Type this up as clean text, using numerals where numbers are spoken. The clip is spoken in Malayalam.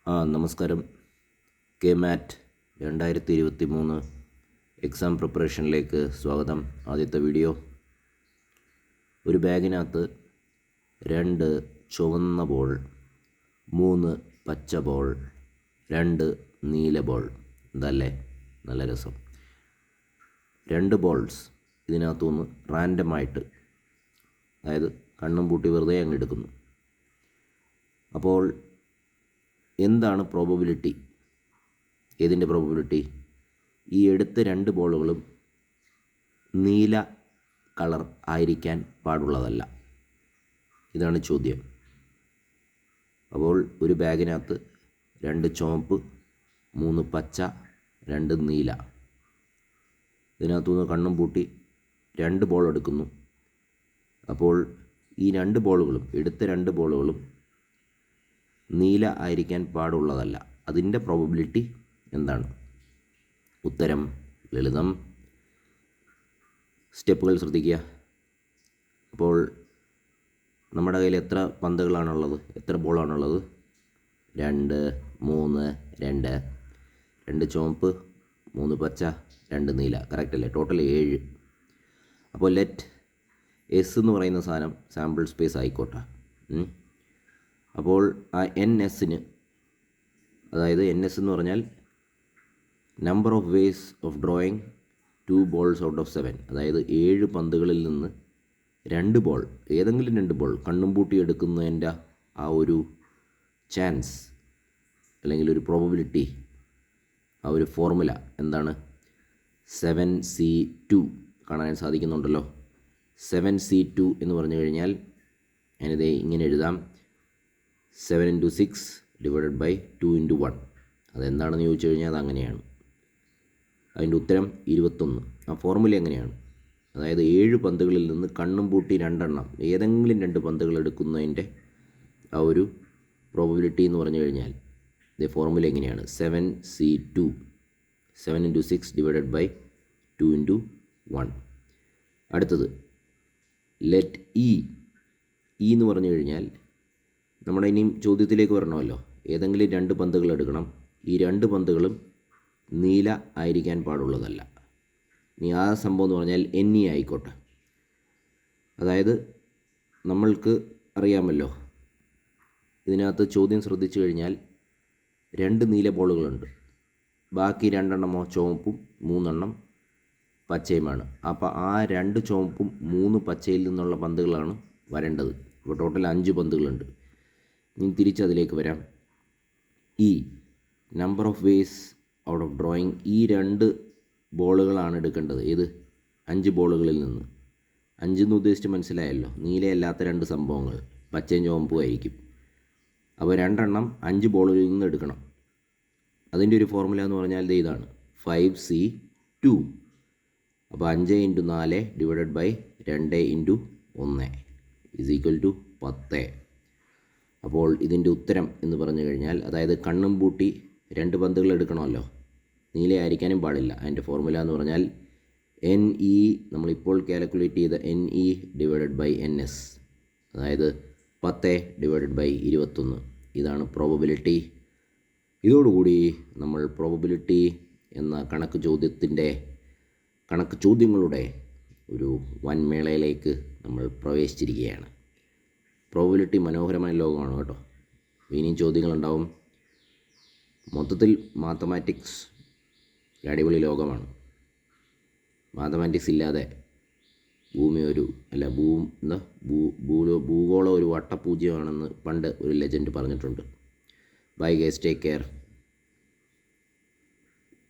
നമസ്കാരം. KMAT 2023 എക്സാം പ്രിപ്പറേഷനിലേക്ക് സ്വാഗതം. ആദ്യത്തെ വീഡിയോ. ഒരു ബാഗിനകത്ത് 2 ചുവന്ന ബോൾ, 3 പച്ച ബോൾ, 2 നീല ബോൾ. എന്തല്ലേ, നല്ല രസം. 2 ബോൾസ് ഇതിനകത്തുനിന്ന് റാൻഡമായിട്ട്, അതായത് കണ്ണും പൂട്ടി വെറുതെ അങ്ങ് എടുക്കുന്നു. അപ്പോൾ എന്താണ് പ്രോബബിലിറ്റി? ഏതിൻ്റെ പ്രോബബിലിറ്റി? ഈ എടുത്ത 2 ബോളുകളും നീല കളർ ആയിരിക്കാൻ പാടുള്ളതല്ല. ഇതാണ് ചോദ്യം. അപ്പോൾ ഒരു ബാഗിനകത്ത് 2 ചുവപ്പ്, 3 പച്ച, 2 നീല. ഇതിനകത്തുനിന്ന് കണ്ണും പൂട്ടി 2 ബോൾ എടുക്കുന്നു. അപ്പോൾ ഈ 2 ബോളുകളും, എടുത്ത 2 ബോളുകളും നീല ആയിരിക്കാൻ പാടുള്ളതല്ല. അതിൻ്റെ പ്രോബബിലിറ്റി എന്താണ്? ഉത്തരം ലളിതം. സ്റ്റെപ്പുകൾ ശ്രദ്ധിക്കുക. അപ്പോൾ നമ്മുടെ കയ്യിൽ എത്ര പന്തുകളാണുള്ളത്? എത്ര ബോളാണുള്ളത്? 2, 3, 2. 2 ചുവപ്പ്, 3 പച്ച, 2 നീല. കറക്റ്റ് അല്ലേ? ടോട്ടൽ 7. അപ്പോൾ ലെറ്റ് എസ് എന്ന് പറയുന്ന സാധനം സാമ്പിൾ സ്പേസ് ആയിക്കോട്ടെ. അപ്പോൾ ആ NSന്, അതായത് NS എന്ന് പറഞ്ഞാൽ number of ways of drawing 2 balls out of 7, അതായത് 7 പന്തുകളിൽ നിന്ന് 2 ബോൾ, ഏതെങ്കിലും 2 ബോൾ കണ്ണും പൂട്ടി എടുക്കുന്നതിൻ്റെ ആ ഒരു ചാൻസ്, അല്ലെങ്കിൽ ഒരു പ്രോബബിലിറ്റി, ആ ഒരു ഫോർമുല എന്താണ്? 7C2 കാണാൻ സാധിക്കുന്നുണ്ടല്ലോ. 7C2 എന്ന് പറഞ്ഞു കഴിഞ്ഞാൽ ഞാനിത് ഇങ്ങനെ എഴുതാം: 7 × 6 ഡിവൈഡഡ് ബൈ 2 × 1. അതെന്താണെന്ന് ചോദിച്ചു കഴിഞ്ഞാൽ അതങ്ങനെയാണ്. അതിൻ്റെ ഉത്തരം 21. ആ ഫോർമുല എങ്ങനെയാണ്? അതായത് 7 പന്തുകളിൽ നിന്ന് കണ്ണും പൂട്ടി 2 എണ്ണം, ഏതെങ്കിലും 2 പന്തുകൾ എടുക്കുന്നതിൻ്റെ ആ ഒരു പ്രോബബിലിറ്റി എന്ന് പറഞ്ഞു കഴിഞ്ഞാൽ ഇത് ഫോർമുല എങ്ങനെയാണ്? 7C2, 7 × 6 divided by 2 × 1. അടുത്തത് ലെറ്റ് ഇ എന്ന് പറഞ്ഞു കഴിഞ്ഞാൽ നമ്മുടെ ഇനിയും ചോദ്യത്തിലേക്ക് വരണമല്ലോ. ഏതെങ്കിലും 2 പന്തുകൾ എടുക്കണം. ഈ 2 പന്തുകളും നീല ആയിരിക്കാൻ പാടുള്ളതല്ല. ഇനി ആ സംഭവം എന്ന് പറഞ്ഞാൽ NE ആയിക്കോട്ടെ. അതായത് നമ്മൾക്ക് അറിയാമല്ലോ, ഇതിനകത്ത് ചോദ്യം ശ്രദ്ധിച്ചു കഴിഞ്ഞാൽ 2 നീല ബോളുകളുണ്ട്, ബാക്കി 2 എണ്ണമോ ചുവപ്പും 3 എണ്ണം പച്ചയുമാണ്. അപ്പോൾ ആ 2 ചുവപ്പും 3 പച്ചയിൽ നിന്നുള്ള പന്തുകളാണ് വരേണ്ടത്. ഇപ്പോൾ ടോട്ടൽ 5 പന്തുകളുണ്ട്. ഇനി തിരിച്ചതിലേക്ക് വരാം. ഈ number of ways out of drawing, ഈ 2 ബോളുകളാണ് എടുക്കേണ്ടത്. ഏത്? 5 ബോളുകളിൽ നിന്ന്. 5 എന്ന് ഉദ്ദേശിച്ച് മനസ്സിലായല്ലോ. നീലയല്ലാത്ത 2 സംഭവങ്ങൾ പച്ചയും ചുവപ്പും ആയിരിക്കും. അപ്പോൾ 2 എണ്ണം 5 ബോളുകളിൽ നിന്ന് എടുക്കണം. അതിൻ്റെ ഒരു ഫോർമുല എന്ന് പറഞ്ഞാൽ ഇതാണ്: 5C2. അപ്പോൾ 5 × 4 divided by 2 × 1 is equal to 10. അപ്പോൾ ഇതിൻ്റെ ഉത്തരം എന്ന് പറഞ്ഞു കഴിഞ്ഞാൽ, അതായത് കണ്ണും പൂട്ടി 2 പന്തുകൾ എടുക്കണമല്ലോ, നീല ആയിരിക്കാനും പാടില്ല. അതിൻ്റെ ഫോർമുല എന്ന് പറഞ്ഞാൽ NE, നമ്മളിപ്പോൾ കാൽക്കുലേറ്റ് ചെയ്ത NE ഡിവൈഡഡ് ബൈ NS, അതായത് 10 ഡിവൈഡഡ് ബൈ 21. ഇതാണ് പ്രോബബിലിറ്റി. ഇതോടുകൂടി നമ്മൾ പ്രോബബിലിറ്റി എന്ന കണക്ക് ചോദ്യങ്ങളുടെ ഒരു വൻമേളയിലേക്ക് നമ്മൾ പ്രവേശിച്ചിരിക്കുകയാണ്. പ്രോബബിലിറ്റി മനോഹരമായ ലോകമാണ് കേട്ടോ. ഇനിയും ചോദ്യങ്ങളുണ്ടാവും. മൊത്തത്തിൽ മാത്തമാറ്റിക്സ് അടിപൊളി ലോകമാണ്. മാത്തമാറ്റിക്സ് ഇല്ലാതെ ഭൂമി ഭൂഗോളം ഒരു വട്ടപൂജ്യമാണെന്ന് പണ്ട് ഒരു ലെജൻഡ് പറഞ്ഞിട്ടുണ്ട്. Bye guys, take care.